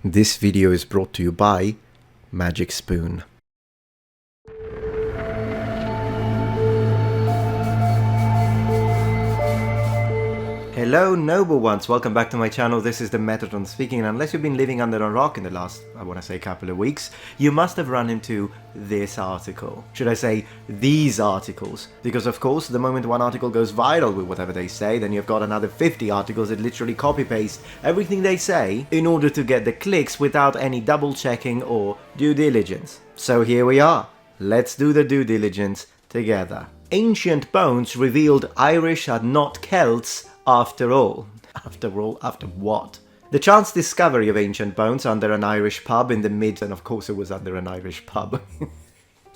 This video is brought to you by Magic Spoon. Hello noble ones, welcome back to my channel. This is the Metatron speaking, and unless you've been living under a rock in the last, I want to say, couple of weeks, you must have run into this article. Should I say these articles? Because of course, the moment one article goes viral with whatever they say, then you've got another 50 articles that literally copy-paste everything they say in order to get the clicks without any double-checking or due diligence. So here we are. Let's do the due diligence together. Ancient bones revealed Irish are not Celts after all. After what? The chance discovery of ancient bones under an Irish pub in the mid, and of course it was under an Irish pub.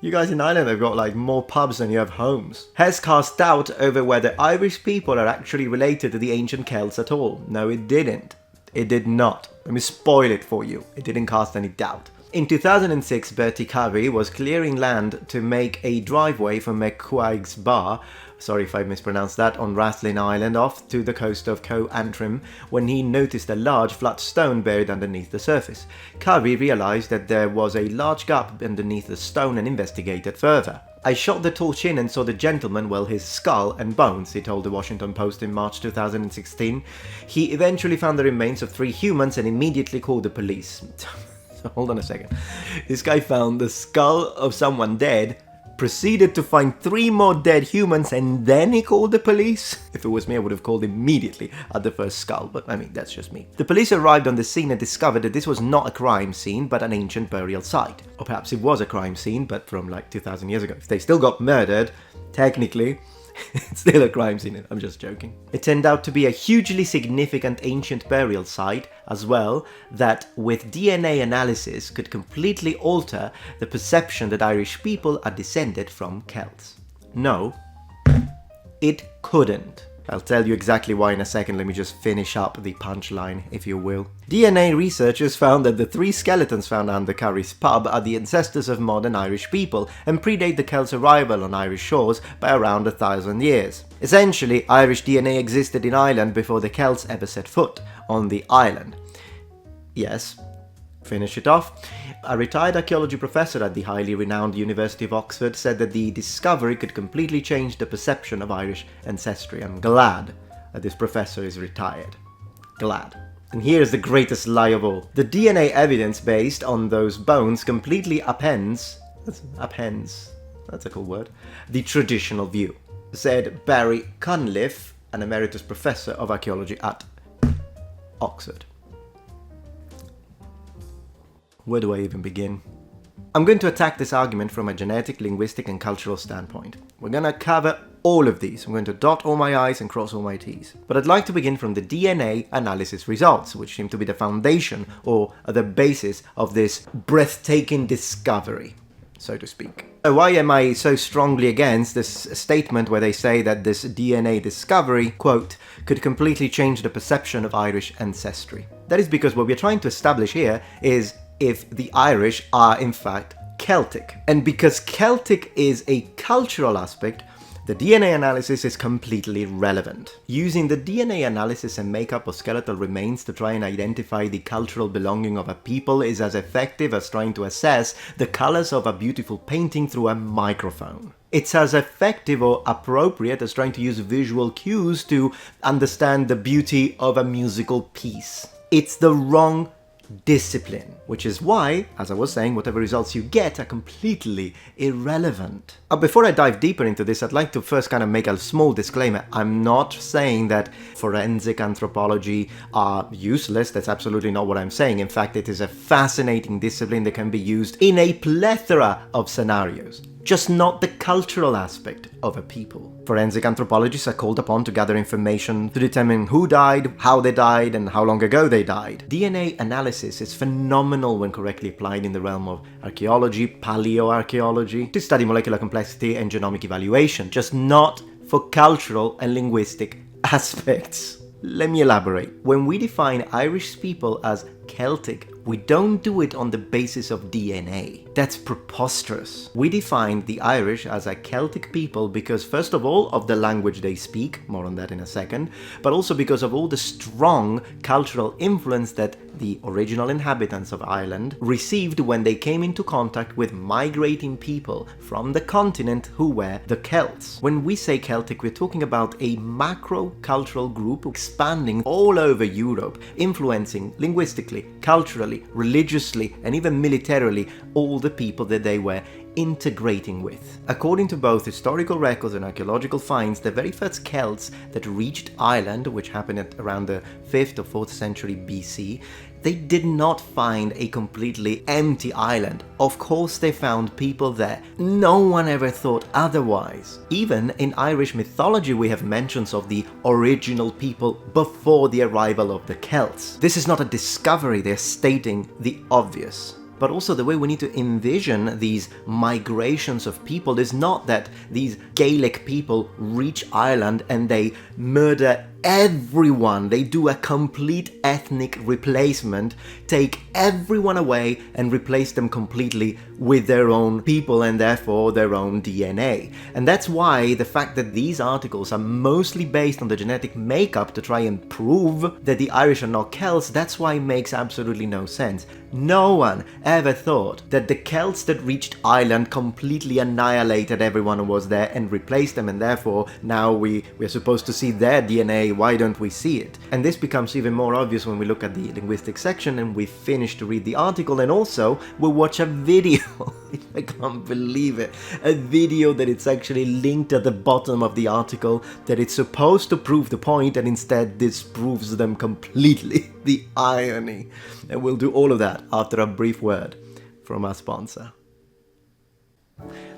You guys in Ireland have got like more pubs than you have homes. Has cast doubt over whether Irish people are actually related to the ancient Celts at all. No, it didn't. It did not. Let me spoil it for you. It didn't cast any doubt. In 2006, Bertie Carey was clearing land to make a driveway from McQuaig's Bar, sorry if I mispronounced that, on Rathlin Island off to the coast of Co Antrim when he noticed a large flat stone buried underneath the surface. Carey realised that there was a large gap underneath the stone and investigated further. I shot the torch in and saw the gentleman, well, his skull and bones, he told the Washington Post in March 2016. He eventually found the remains of 3 humans and immediately called the police. So hold on a second. This guy found the skull of someone dead, proceeded to find 3 more dead humans, and then he called the police? If it was me, I would have called immediately at the first skull, but I mean, that's just me. The police arrived on the scene and discovered that this was not a crime scene, but an ancient burial site. Or perhaps it was a crime scene, but from like 2,000 years ago. If they still got murdered, technically, it's still a crime scene. I'm just joking. It turned out to be a hugely significant ancient burial site as well, that with DNA analysis could completely alter the perception that Irish people are descended from Celts. No, it couldn't. I'll tell you exactly why in a second. Let me just finish up the punchline, if you will. DNA researchers found that the 3 skeletons found under Carey's pub are the ancestors of modern Irish people and predate the Celts' arrival on Irish shores by around 1,000 years. Essentially, Irish DNA existed in Ireland before the Celts ever set foot on the island. Yes, finish it off. A retired archaeology professor at the highly renowned University of Oxford said that the discovery could completely change the perception of Irish ancestry. I'm glad that this professor is retired. Glad. And here's the greatest lie of all. The DNA evidence based on those bones completely upends, that's a cool word, the traditional view, said Barry Cunliffe, an emeritus professor of archaeology at Oxford. Where do I even begin? I'm going to attack this argument from a genetic, linguistic, and cultural standpoint. We're going to cover all of these. I'm going to dot all my I's and cross all my T's. But I'd like to begin from the DNA analysis results, which seem to be the foundation or the basis of this breathtaking discovery, so to speak. So why am I so strongly against this statement where they say that this DNA discovery, quote, could completely change the perception of Irish ancestry? That is because what we're trying to establish here is if the Irish are in fact Celtic. And because Celtic is a cultural aspect, the DNA analysis is completely relevant. Using the DNA analysis and makeup of skeletal remains to try and identify the cultural belonging of a people is as effective as trying to assess the colors of a beautiful painting through a microphone. It's as effective or appropriate as trying to use visual cues to understand the beauty of a musical piece. It's the wrong discipline, which is why, as I was saying, whatever results you get are completely irrelevant. Before I dive deeper into this, I'd like to first kind of make a small disclaimer. I'm not saying that forensic anthropology are useless. That's absolutely not what I'm saying. In fact, it is a fascinating discipline that can be used in a plethora of scenarios, just not the cultural aspect of a people. Forensic anthropologists are called upon to gather information to determine who died, how they died, and how long ago they died. DNA analysis is phenomenal when correctly applied in the realm of archaeology, paleoarchaeology, to study molecular complexity and genomic evaluation, just not for cultural and linguistic aspects. Let me elaborate. When we define Irish people as Celtic. We don't do it on the basis of DNA. That's preposterous. We defined the Irish as a Celtic people because, first of all, of the language they speak, more on that in a second, but also because of all the strong cultural influence that the original inhabitants of Ireland received when they came into contact with migrating people from the continent who were the Celts. When we say Celtic, we're talking about a macro-cultural group expanding all over Europe, influencing linguistically, culturally, religiously, and even militarily all the people that they were integrating with. According to both historical records and archaeological finds, the very first Celts that reached Ireland, which happened at around the 5th or 4th century BC, they did not find a completely empty island. Of course they found people there. No one ever thought otherwise. Even in Irish mythology we have mentions of the original people before the arrival of the Celts. This is not a discovery, they're stating the obvious. But also the way we need to envision these migrations of people is not that these Gaelic people reach Ireland and they murder everyone. They do a complete ethnic replacement, take everyone away and replace them completely with their own people and therefore their own DNA. And that's why the fact that these articles are mostly based on the genetic makeup to try and prove that the Irish are not Celts, that's why it makes absolutely no sense. No one ever thought that the Celts that reached Ireland completely annihilated everyone who was there and replaced them, and therefore now we're supposed to see their DNA. Why don't we see it? And this becomes even more obvious when we look at the linguistic section and we finish to read the article, and also we watch a video. I can't believe it. A video that it's actually linked at the bottom of the article, that it's supposed to prove the point and instead disproves them completely. The irony. And we'll do all of that after a brief word from our sponsor.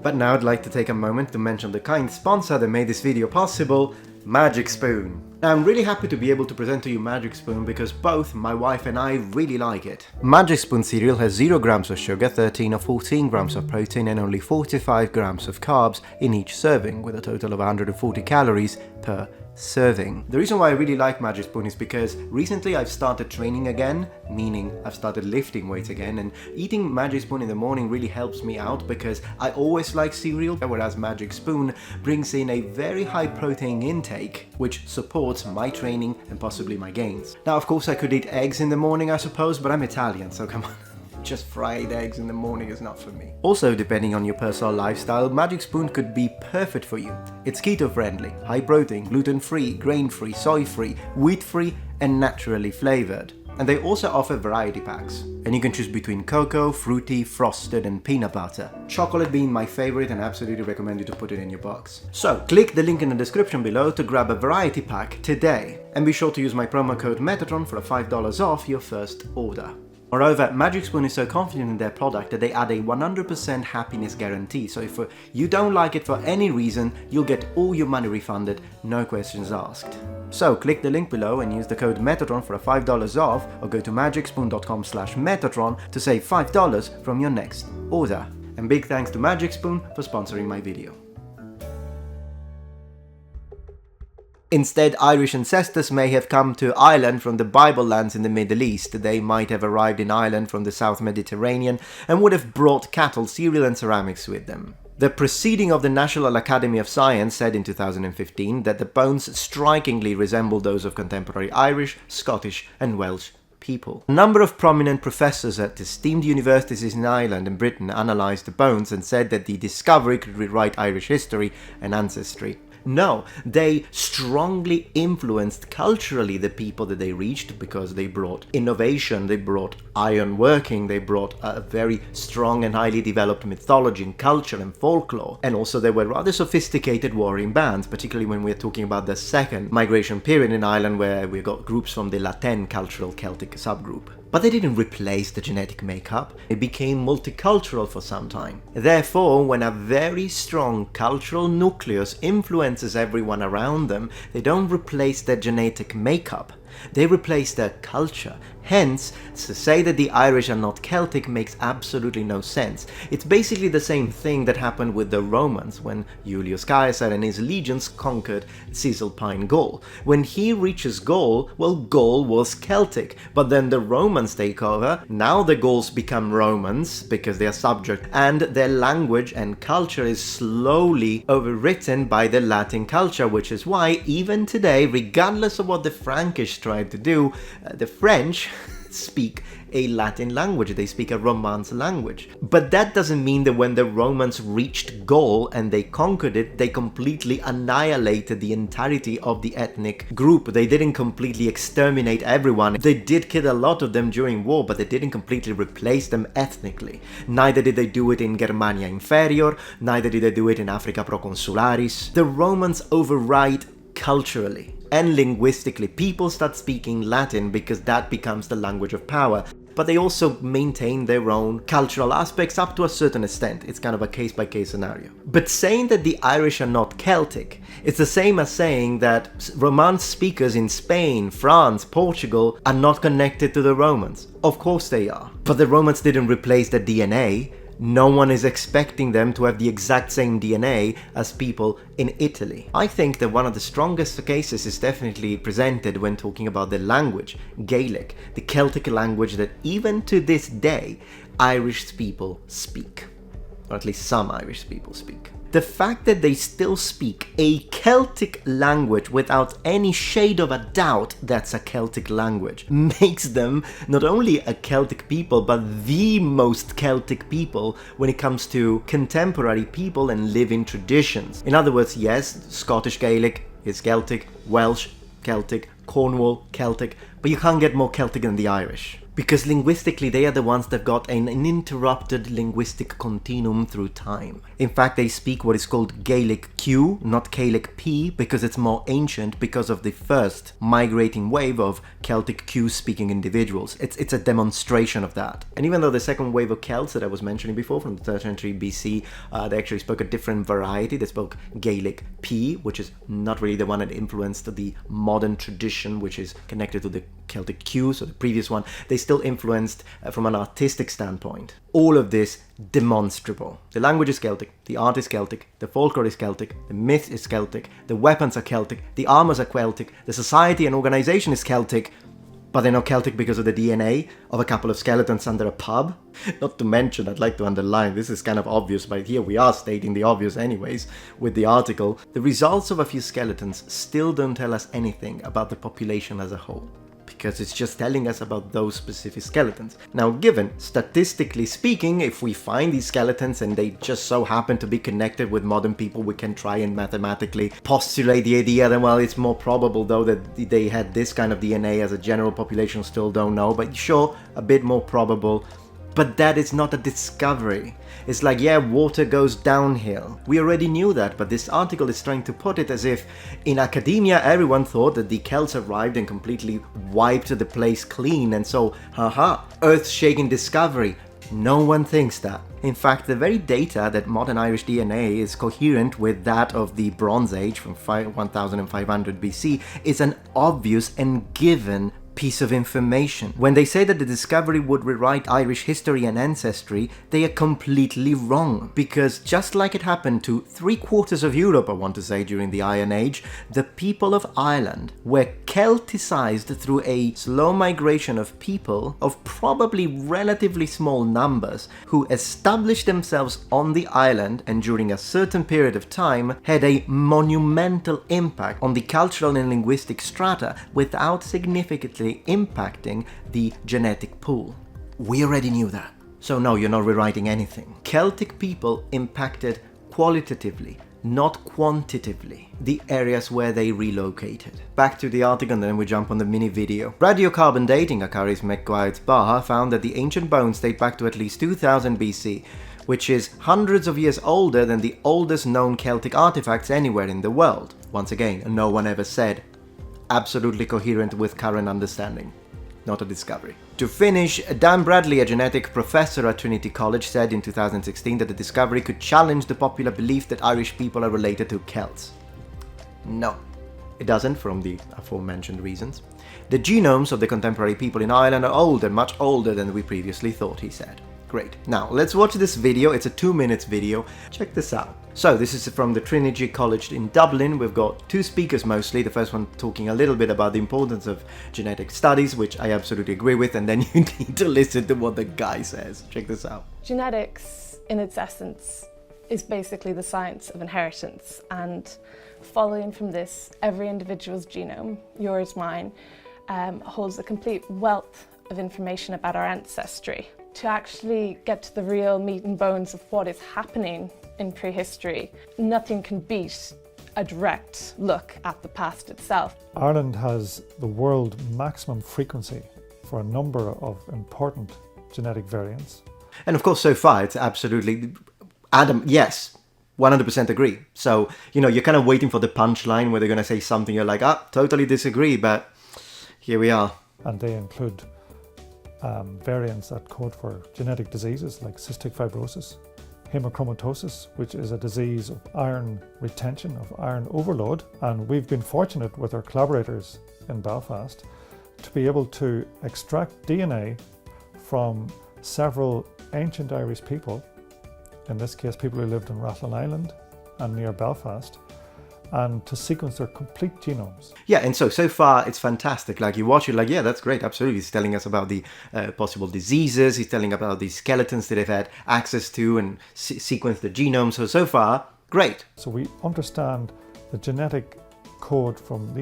But now I'd like to take a moment to mention the kind sponsor that made this video possible, Magic Spoon. Now, I'm really happy to be able to present to you Magic Spoon because both my wife and I really like it. Magic Spoon cereal has 0 grams of sugar, 13 or 14 grams of protein and only 45 grams of carbs in each serving, with a total of 140 calories per serving. The reason why I really like Magic Spoon is because recently I've started training again, meaning I've started lifting weights again, and eating Magic Spoon in the morning really helps me out because I always like cereal, whereas Magic Spoon brings in a very high protein intake which supports my training and possibly my gains. Now of course I could eat eggs in the morning I suppose, but I'm Italian, so come on. Just fried eggs in the morning is not for me. Also, depending on your personal lifestyle, Magic Spoon could be perfect for you. It's keto friendly, high protein, gluten free, grain free, soy free, wheat free and naturally flavored. And they also offer variety packs. And you can choose between cocoa, fruity, frosted and peanut butter. Chocolate being my favorite, and I absolutely recommend you to put it in your box. So click the link in the description below to grab a variety pack today. And be sure to use my promo code Metatron for a $5 off your first order. Moreover, Magic Spoon is so confident in their product that they add a 100% happiness guarantee, so if you don't like it for any reason, you'll get all your money refunded, no questions asked. So click the link below and use the code Metatron for a $5 off, or go to magicspoon.com/Metatron to save $5 from your next order. And big thanks to Magic Spoon for sponsoring my video. Instead, Irish ancestors may have come to Ireland from the Bible lands in the Middle East. They might have arrived in Ireland from the South Mediterranean and would have brought cattle, cereal and ceramics with them. The proceeding of the National Academy of Science said in 2015 that the bones strikingly resemble those of contemporary Irish, Scottish and Welsh people. A number of prominent professors at esteemed universities in Ireland and Britain analysed the bones and said that the discovery could rewrite Irish history and ancestry. No, they strongly influenced culturally the people that they reached because they brought innovation, they brought iron working, they brought a very strong and highly developed mythology and culture and folklore. And also they were rather sophisticated warring bands, particularly when we're talking about the second migration period in Ireland where we got groups from the Latin cultural Celtic subgroup. But they didn't replace the genetic makeup, it became multicultural for some time. Therefore, when a very strong cultural nucleus influences everyone around them, they don't replace their genetic makeup, they replace their culture, Hence, to say that the Irish are not Celtic makes absolutely no sense. It's basically the same thing that happened with the Romans when Julius Caesar and his legions conquered Cisalpine Gaul. When he reaches Gaul, well, Gaul was Celtic, but then the Romans take over, now the Gauls become Romans because they are subject, and their language and culture is slowly overwritten by the Latin culture, which is why even today, regardless of what the Frankish tried to do, the French speak a Latin language, they speak a Romance language. But that doesn't mean that when the Romans reached Gaul and they conquered it, they completely annihilated the entirety of the ethnic group. They didn't completely exterminate everyone. They did kill a lot of them during war, but they didn't completely replace them ethnically. Neither did they do it in Germania Inferior, neither did they do it in Africa Proconsularis. The Romans override culturally and linguistically. People start speaking Latin because that becomes the language of power. But they also maintain their own cultural aspects up to a certain extent. It's kind of a case-by-case scenario. But saying that the Irish are not Celtic, it's the same as saying that Romance speakers in Spain, France, Portugal are not connected to the Romans. Of course they are. But the Romans didn't replace their DNA. No one is expecting them to have the exact same DNA as people in Italy. I think that one of the strongest cases is definitely presented when talking about the language, Gaelic, the Celtic language that even to this day Irish people speak, or at least some Irish people speak. The fact that they still speak a Celtic language without any shade of a doubt that's a Celtic language makes them not only a Celtic people but the most Celtic people when it comes to contemporary people and living traditions. In other words, yes, Scottish Gaelic is Celtic, Welsh Celtic, Cornwall Celtic, but you can't get more Celtic than the Irish. Because linguistically, they are the ones that got an uninterrupted linguistic continuum through time. In fact, they speak what is called Gaelic Q, not Gaelic P, because it's more ancient because of the first migrating wave of Celtic Q-speaking individuals. It's a demonstration of that. And even though the second wave of Celts that I was mentioning before, from the 3rd century BC, they actually spoke a different variety. They spoke Gaelic P, which is not really the one that influenced the modern tradition, which is connected to the Celtic Q, so the previous one. They still influenced from an artistic standpoint. All of this demonstrable. The language is Celtic, the art is Celtic, the folklore is Celtic, the myth is Celtic, the weapons are Celtic, the armors are Celtic, the society and organization is Celtic, but they're not Celtic because of the DNA of a couple of skeletons under a pub. Not to mention, I'd like to underline, this is kind of obvious, but here we are stating the obvious anyways with the article. The results of a few skeletons still don't tell us anything about the population as a whole, because it's just telling us about those specific skeletons. Now, given, statistically speaking, if we find these skeletons and they just so happen to be connected with modern people, we can try and mathematically postulate the idea that, well, it's more probable though that they had this kind of DNA as a general population, still don't know, but sure, a bit more probable. But that is not a discovery. It's like, yeah, water goes downhill. We already knew that, but this article is trying to put it as if in academia everyone thought that the Celts arrived and completely wiped the place clean, and so, haha, earth-shaking discovery. No one thinks that. In fact, the very data that modern Irish DNA is coherent with that of the Bronze Age from 1500 BC is an obvious and given piece of information. When they say that the discovery would rewrite Irish history and ancestry, they are completely wrong. Because just like it happened to 3/4 of Europe, I want to say, during the Iron Age, the people of Ireland were Celticized through a slow migration of people of probably relatively small numbers who established themselves on the island and during a certain period of time had a monumental impact on the cultural and linguistic strata without significantly impacting the genetic pool. We already knew that. So no, you're not rewriting anything. Celtic people impacted qualitatively, not quantitatively, the areas where they relocated. Back to the article and then we jump on the mini video. Radiocarbon dating, Akaris McGuire's found that the ancient bones date back to at least 2000 BC, which is hundreds of years older than the oldest known Celtic artifacts anywhere in the world. Once again, no one ever said absolutely coherent with current understanding. Not a discovery. To finish, Dan Bradley, a genetic professor at Trinity College, said in 2016 that the discovery could challenge the popular belief that Irish people are related to Celts. No. It doesn't, from the aforementioned reasons. The genomes of the contemporary people in Ireland are older, much older than we previously thought, he said. Great. Now, let's watch this video. It's a 2-minute video. Check this out. So, this is from the Trinity College in Dublin. We've got 2 speakers mostly. The first one talking a little bit about the importance of genetic studies, which I absolutely agree with, and then you need to listen to what the guy says. Check this out. Genetics, in its essence, is basically the science of inheritance, and following from this, every individual's genome, yours, mine, holds a complete wealth of information about our ancestry. To actually get to the real meat and bones of what is happening in prehistory, nothing can beat a direct look at the past itself. Ireland has the world maximum frequency for a number of important genetic variants. And of course, so far, it's absolutely... Adam, yes, 100% agree. So, you know, you're kind of waiting for the punchline where they're going to say something, you're like, totally disagree, but here we are. And they include variants that code for genetic diseases like cystic fibrosis, hemochromatosis, which is a disease of iron retention, of iron overload. And we've been fortunate with our collaborators in Belfast to be able to extract DNA from several ancient Irish people, in this case people who lived in Rathlin Island and near Belfast, and to sequence their complete genomes. Yeah, and so far it's fantastic. Like, you watch it, like, yeah, that's great, absolutely. He's telling us about the possible diseases, he's telling about the skeletons that they've had access to and sequence the genome. So far, great. So we understand the genetic code from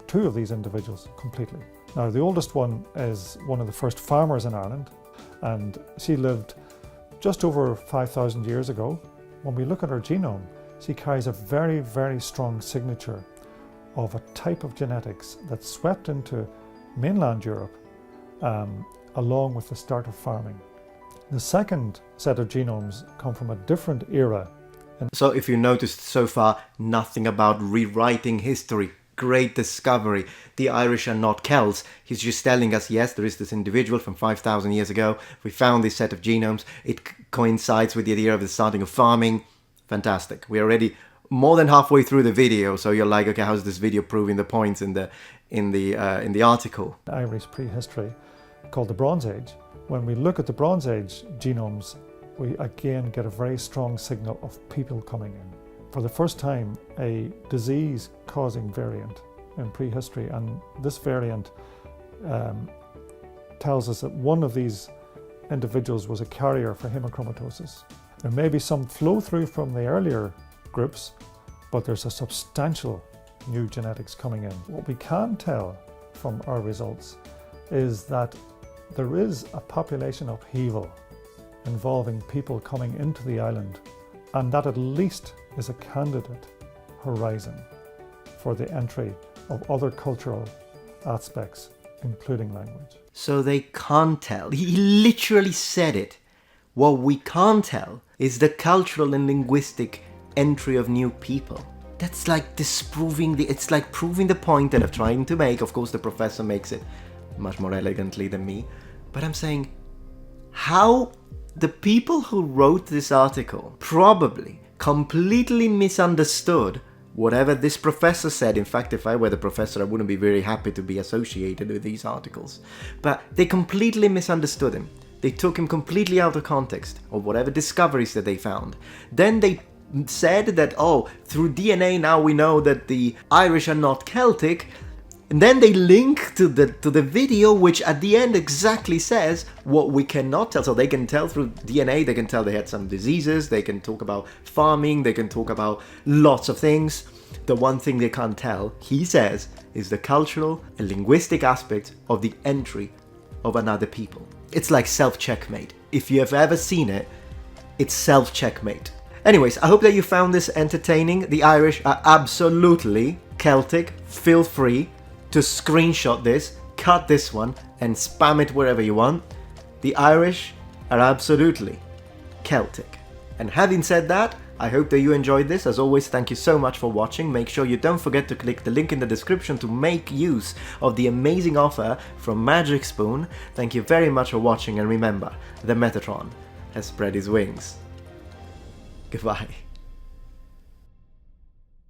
2 of these individuals completely. Now, the oldest one is one of the first farmers in Ireland, and she lived just over 5,000 years ago. When we look at her genome, she carries a very, very strong signature of a type of genetics that swept into mainland Europe along with the start of farming. The second set of genomes come from a different era. So if you noticed so far, nothing about rewriting history. Great discovery. The Irish are not Celts. He's just telling us, yes, there is this individual from 5,000 years ago. We found this set of genomes. It coincides with the idea of the starting of farming. Fantastic. We're already more than halfway through the video, so you're like, okay, how's this video proving the points in the article? Irish prehistory, called the Bronze Age. When we look at the Bronze Age genomes, we again get a very strong signal of people coming in. For the first time, a disease-causing variant in prehistory, and this variant tells us that one of these individuals was a carrier for hemochromatosis. There may be some flow through from the earlier groups, but there's a substantial new genetics coming in. What we can tell from our results is that there is a population upheaval involving people coming into the island, and that at least is a candidate horizon for the entry of other cultural aspects, including language. So they can't tell. He literally said it. What we can't tell is the cultural and linguistic entry of new people. That's like disproving it's like proving the point that I'm trying to make. Of course, the professor makes it much more elegantly than me. But I'm saying, how the people who wrote this article probably completely misunderstood whatever this professor said. In fact, if I were the professor, I wouldn't be very happy to be associated with these articles. But they completely misunderstood him. They took him completely out of context of whatever discoveries that they found. Then they said that, oh, through DNA now we know that the Irish are not Celtic. And then they link to the video, which at the end exactly says what we cannot tell. So they can tell through DNA, they can tell they had some diseases, they can talk about farming, they can talk about lots of things. The one thing they can't tell, he says, is the cultural and linguistic aspect of the entry of another people. It's like self-checkmate. If you have ever seen it, it's self-checkmate. Anyways, I hope that you found this entertaining. The Irish are absolutely Celtic. Feel free to screenshot this, cut this one, and spam it wherever you want. The Irish are absolutely Celtic. And having said that, I hope that you enjoyed this. As always, thank you so much for watching. Make sure you don't forget to click the link in the description to make use of the amazing offer from Magic Spoon. Thank you very much for watching, and remember, the Metatron has spread his wings. Goodbye.